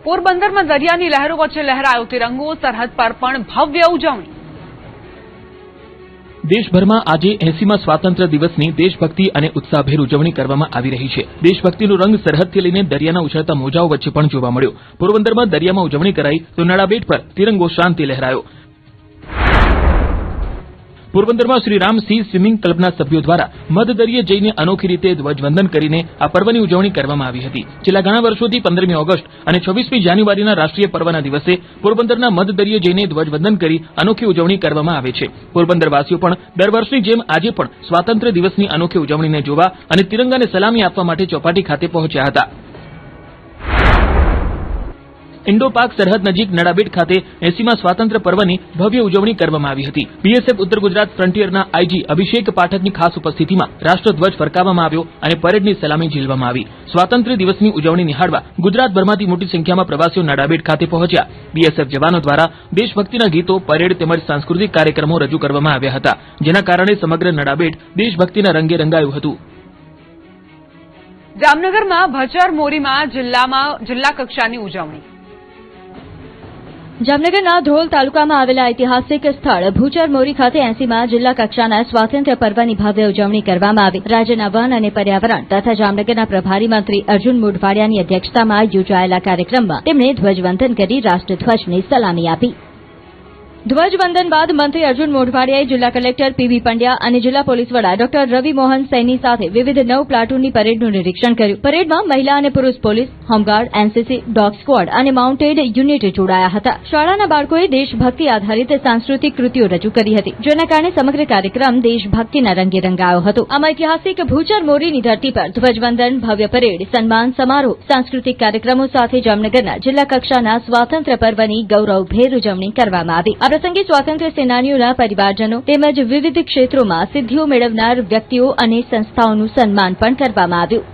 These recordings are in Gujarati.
પોરબંદરમાં દરિયાની લહેરો વચ્ચે લહેરાયો તિરંગો, સરહદ પર પણ ભવ્ય ઉજવણી। દેશભરમાં આજે 80મા સ્વાતંત્ર્ય દિવસની દેશભક્તિ અને ઉત્સાહભેર ઉજવણી કરવામાં આવી રહી છે। દેશભક્તિનો રંગ સરહદથી લઈને દરિયાના ઉછળતા મોજાઓ વચ્ચે પણ જોવા મળ્યો। પોરબંદરમાં દરિયામાં ઉજવણી કરાઈ તો નડાબેટ પર તિરંગો શાંતિ લહેરાયો। પોરબંદરમાં શ્રી રામ સી સ્વિમિંગ ક્લબના સભ્યો દ્વારા મધ દરિયે જઈને અનોખી રીતે ધ્વજવંદન કરીને આ પર્વની ઉજવણી કરવામાં આવી હતી। છેલ્લા ઘણા વર્ષોથી 15મી ઓગસ્ટ અને 26મી જાન્યુઆરીના રાષ્ટ્રીય પર્વના દિવસે પોરબંદરના મધ દરિયે જઈને ધ્વજવંદન કરી અનોખી ઉજવણી કરવામાં આવે છે। પોરબંદરવાસીઓ પણ દર વર્ષની જેમ આજે પણ સ્વાતંત્ર્ય દિવસની અનોખી ઉજવણીને જોવા અને તિરંગાને સલામી આપવા માટે ચોપાટી ખાતે પહોંચ્યા હતા। ઇન્ડો પાક સરહદ નજીક નડાબેટ ખાતે 80મા સ્વાતંત્ર્ય પર્વની ભવ્ય ઉજવણી કરવામાં આવી હતી। બીએસએફ ઉત્તર ગુજરાત ફ્રન્ટિયરના આઈજી અભિષેક પાઠકની ખાસ ઉપસ્થિતિમાં રાષ્ટ્રધ્વજ ફરકાવવામાં આવ્યો અને પરેડની સલામી ઝીલવામાં આવી। સ્વાતંત્ર્ય દિવસની ઉજવણી નિહાળવા ગુજરાતભરમાંથી મોટી સંખ્યામાં પ્રવાસીઓ નડાબેટ ખાતે પહોંચ્યા। બીએસએફ જવાનો દ્વારા દેશભક્તિના ગીતો, પરેડ તેમજ સાંસ્કૃતિક કાર્યક્રમો રજૂ કરવામાં આવ્યા હતા, જેના કારણે સમગ્ર નડાબેટ દેશભક્તિના રંગે રંગાયું હતું। જામનગરમાં ભચર મોરીમાં જિલ્લા કક્ષાની ઉજવણી। જામનગરના ધ્રોલ તાલુકામાં આવેલા ઐતિહાસિક સ્થળ ભૂચર મોરી ખાતે 80મા જિલ્લા કક્ષાના સ્વાતંત્ર્ય પર્વની ભવ્ય ઉજવણી કરવામાં આવી। રાજ્યના વન અને પર્યાવરણ તથા જામનગરના પ્રભારી મંત્રી અર્જુન મોઢવાડિયાની અધ્યક્ષતામાં યોજાયેલા કાર્યક્રમમાં તેમણે ધ્વજવંદન કરી રાષ્ટ્રધ્વજને સલામી આપી। ધ્વજવંદન બાદ મંત્રી અર્જુન મોઢવાડિયાએ જિલ્લા કલેક્ટર પીવી પંડ્યા અને જિલ્લા પોલીસ વડા ડોક્ટર રવિ મોહન સૈની સાથે વિવિધ 9 પ્લાટૂનની પરેડનું નિરીક્ષણ કર્યું। પરેડમાં મહિલા અને પુરુષ police, home guard, NCC, dog squad અને માઉન્ટેડ યુનિટ જોડાયા હતા। શાળાના બાળકોએ દેશભક્તિ આધારિત સાંસ્કૃતિક કૃતિઓ રજૂ કરી હતી, જેના કારણે સમગ્ર કાર્યક્રમ દેશભક્તિના રંગે રંગાયો હતો। આમ ઐતિહાસિક ભૂચર મોરીની ધરતી પર ધ્વજવંદન, ભવ્ય પરેડ, સન્માન સમારોહ, સાંસ્કૃતિક કાર્યક્રમો સાથે જામનગરના જિલ્લા કક્ષાના સ્વાતંત્ર્ય પર્વની ગૌરવભેર ઉજવણી કરવામાં આવી। આ પ્રસંગે સ્વાતંત્ર્ય સેનાનીઓના પરિવારજનો તેમજ વિવિધ ક્ષેત્રોમાં સિદ્ધિઓ મેળવનાર વ્યક્તિઓ અને સંસ્થાઓનું સન્માન પણ કરવામાં આવ્યું।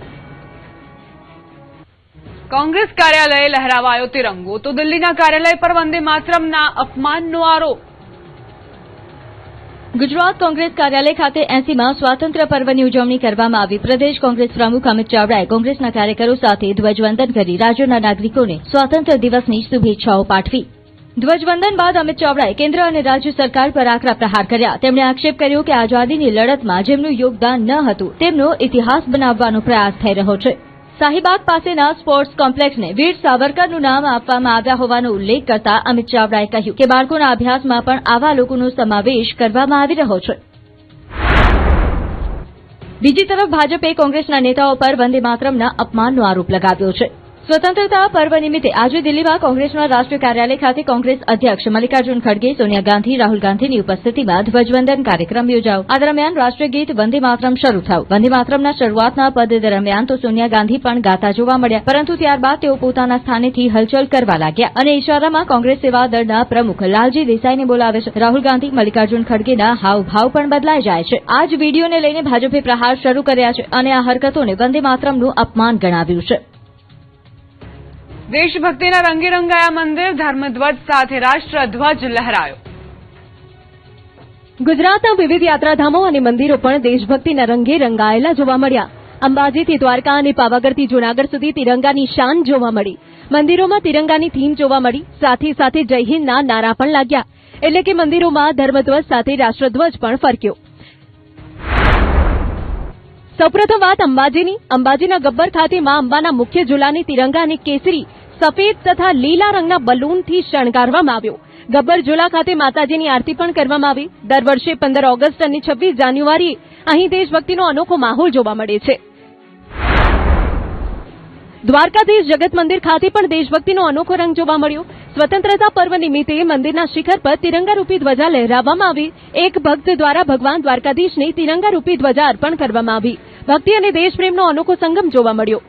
કોંગ્રેસ કાર્યાલયે લહેરાવાયો તિરંગો તો દિલ્હીના કાર્યાલય પર વંદે માતરમના અપમાનનો આરોપ। ગુજરાત કોંગ્રેસ કાર્યાલય ખાતે 80મા સ્વાતંત્ર્ય પર્વની ઉજવણી કરવામાં આવી। પ્રદેશ કોંગ્રેસ પ્રમુખ અમિત ચાવડાએ કોંગ્રેસના કાર્યકરો સાથે ધ્વજવંદન કરી રાજ્યના નાગરિકોને સ્વાતંત્ર્ય દિવસની શુભેચ્છાઓ પાઠવી। ધ્વજવંદન બાદ અમિત ચાવડાએ કેન્દ્ર અને રાજ્ય સરકાર પર આકરા પ્રહાર કર્યા। તેમણે આક્ષેપ કર્યો કે આઝાદીની લડતમાં જેમનું યોગદાન ન હતું તેમનો ઇતિહાસ બનાવવાનો પ્રયાસ થઈ રહ્યો છે। શાહીબાગ પાસેના સ્પોર્ટ્સ કોમ્પ્લેક્સને વીર સાવરકરનું નામ આપવામાં આવ્યા હોવાનો ઉલ્લેખ કરતા અમિત ચાવડાએ કહ્યું કે બાળકોના અભ્યાસમાં પણ આવા લોકોનો સમાવેશ કરવામાં આવી રહ્યો છે। બીજી તરફ ભાજપે કોંગ્રેસના નેતાઓ પર વંદે માતરમના અપમાનનો આરોપ લગાવ્યો છે। સ્વતંત્રતા પર્વ નિમિત્તે આજે દિલ્હીમાં કોંગ્રેસના રાષ્ટ્રીય કાર્યાલય ખાતે કોંગ્રેસ અધ્યક્ષ મલ્લિકાર્જુન ખડગે, સોનિયા ગાંધી, રાહુલ ગાંધીની ઉપસ્થિતિમાં ધ્વજવંદન કાર્યક્રમ યોજાયો। આ દરમિયાન રાષ્ટ્રીય ગીત વંદે માતરમ શરૂ થયું। વંદે માતરમના શરૂઆતના પદ દરમિયાન તો સોનિયા ગાંધી પણ ગાતા જોવા મળ્યા, પરંતુ ત્યારબાદ તેઓ પોતાના સ્થાનેથી હલચલ કરવા લાગ્યા અને ઇશારામાં કોંગ્રેસ સેવા દળના પ્રમુખ લાલજી દેસાઈને બોલાવે છે। રાહુલ ગાંધી, મલ્લિકાર્જુન ખડગેના હાવભાવ પણ બદલાઈ જાય છે। આ જ વિડીયોને લઈને ભાજપે પ્રહાર શરૂ કર્યા છે અને આ હરકતોને વંદે માતરમનું અપમાન ગણાવ્યું છે। દેશભક્તિના રંગે રંગાયા મંદિર, ધર્મધ્વજ સાથે રાષ્ટ્રધ્વજ લહેરાયો। ગુજરાતના વિવિધ યાત્રાધામો અને મંદિરો પણ દેશભક્તિના રંગે રંગાયેલા જોવા મળ્યા। અંબાજીથી દ્વારકા અને પાવાગઢથી જૂનાગઢ સુધી તિરંગાની શાન જોવા મળી। મંદિરોમાં તિરંગાની થીમ જોવા મળી, સાથે સાથે જય હિન્દના નારા પણ લાગ્યા, એટલે કે મંદિરોમાં ધર્મધ્વજ સાથે રાષ્ટ્રધ્વજ પણ ફરક્યો। સૌપ્રથમ વાત અંબાજીની। અંબાજીના ગબ્બર ખાતે માં અંબાના મુખ્ય ઝૂલાને તિરંગા અને કેસરી, સફેદ તથા લીલા રંગના બલૂનથી શણગારવામાં આવ્યો। ગબ્બર ઝૂલા ખાતે માતાજીની આરતી પણ કરવામાં આવી। દર વર્ષે 15 ઓગસ્ટ અને 26 જાન્યુઆરીએ અહીં દેશભક્તિનો અનોખો માહોલ જોવા મળે છે। દ્વારકાધીશ જગત મંદિર ખાતે પણ દેશભક્તિનો અનોખો રંગ જોવા મળ્યો। સ્વતંત્રતા પર્વ નિમિત્તે મંદિરના શિખર પર તિરંગારૂપી ધ્વજા લહેરાવવામાં આવી। એક ભક્ત દ્વારા ભગવાન દ્વારકાધીશને તિરંગારૂપી ધ્વજા અર્પણ કરવામાં આવી। ભક્તિ અને દેશપ્રેમનો અનોખો સંગમ જોવા મળ્યો।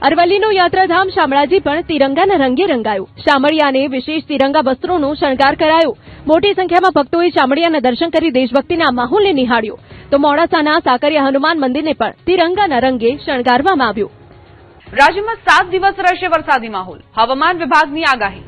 અરવલ્લીનું યાત્રાધામ શામળાજી પણ તિરંગાના રંગે રંગાયું। શામળિયાને વિશેષ તિરંગા વસ્ત્રોનો શણગાર કરાયો। મોટી સંખ્યામાં ભક્તોએ શામળિયાના દર્શન કરી દેશભક્તિના માહોલને નિહાળ્યો। તો મોડાસાના સાકરિયા હનુમાન મંદિરને પણ તિરંગાના રંગે શણગારવામાં આવ્યું। રાજ્યમાં 7 દિવસ રહેશે વરસાદી માહોલ, હવામાન વિભાગની આગાહી।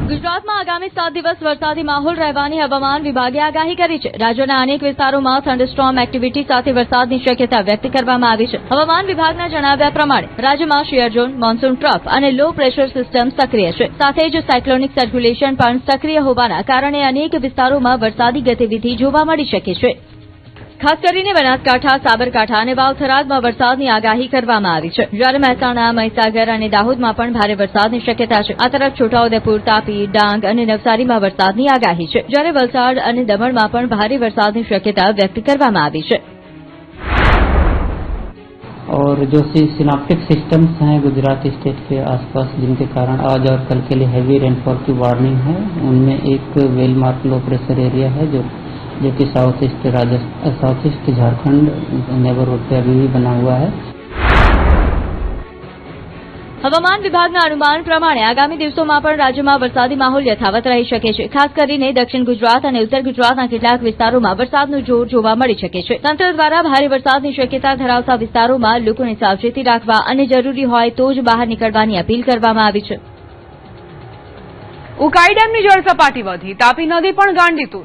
ગુજરાતમાં આગામી 7 દિવસ વરસાદી માહોલ રહેવાની હવામાન વિભાગે આગાહી કરી છે. રાજ્યના અનેક વિસ્તારોમાં થંડરસ્ટોર્મ એક્ટિવિટી સાથે વરસાદની શક્યતા વ્યક્ત કરવામાં આવી છે. હવામાન વિભાગના જણાવ્યા પ્રમાણે રાજ્યમાં શિયર ઝોન, મોન્સૂન ટ્રફ અને લો પ્રેશર સિસ્ટમ સક્રિય છે. સાથે જ સાયક્લોનિક સર્ક્યુલેશન પણ સક્રિય હોવાના કારણે અનેક વિસ્તારોમાં વરસાદી ગતિવિધિ જોવા મળી શકે છે. ખાસ કરીને બનાસકાંઠા, સાબરકાંઠા અને વાવ-થરાદમાં વરસાદની આગાહી કરવામાં આવી છે. જ્યારે મહેસાણા, મહીસાગર અને દાહોદમાં પણ ભારે વરસાદની શક્યતા છે. આ તરફ છોટાઉદેપુર, તાપી, ડાંગ અને નવસારીમાં વરસાદની આગાહી છે. જ્યારે વલસાડ અને દમણમાં પણ ભારે વરસાદની શક્યતા વ્યક્ત કરવામાં આવી છે. और जो सिनाप्टिक सिस्टम्स हैं गुजरात स्टेट के आसपास, जिनके कारण आज और कल के लिए हैवी रेनफॉल की वार्निंग है, उनमें एक वेलमार्क लो प्रेशर एरिया है जो कि साउथ ईस्ट झारखंड नेबरहुड पे अभी भी बना हुआ है. હવામાન વિભાગના અનુમાન પ્રમાણે આગામી દિવસોમાં પણ રાજ્યમાં વરસાદી માહોલ યથાવત રહી શકે છે. ખાસ કરીને દક્ષિણ ગુજરાત અને ઉત્તર ગુજરાતના કેટલાક વિસ્તારોમાં વરસાદનું જોર જોવા મળી શકે છે. તંત્ર દ્વારા ભારે વરસાદની શક્યતા ધરાવતા વિસ્તારોમાં લોકોને સાવચેતી રાખવા અને જરૂરી હોય તો જ બહાર નીકળવાની અપીલ કરવામાં આવી છે. ઉકાઈ ડેમની જળસપાટી વધી, તાપી નદી પણ ગાંડીતુર.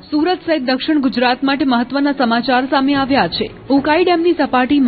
સુરત સહિત દક્ષિણ ગુજરાત માટે મહત્વના સમાચાર સામે આવ્યા છે. ઉકાઈ ડેમની સપાટીમાં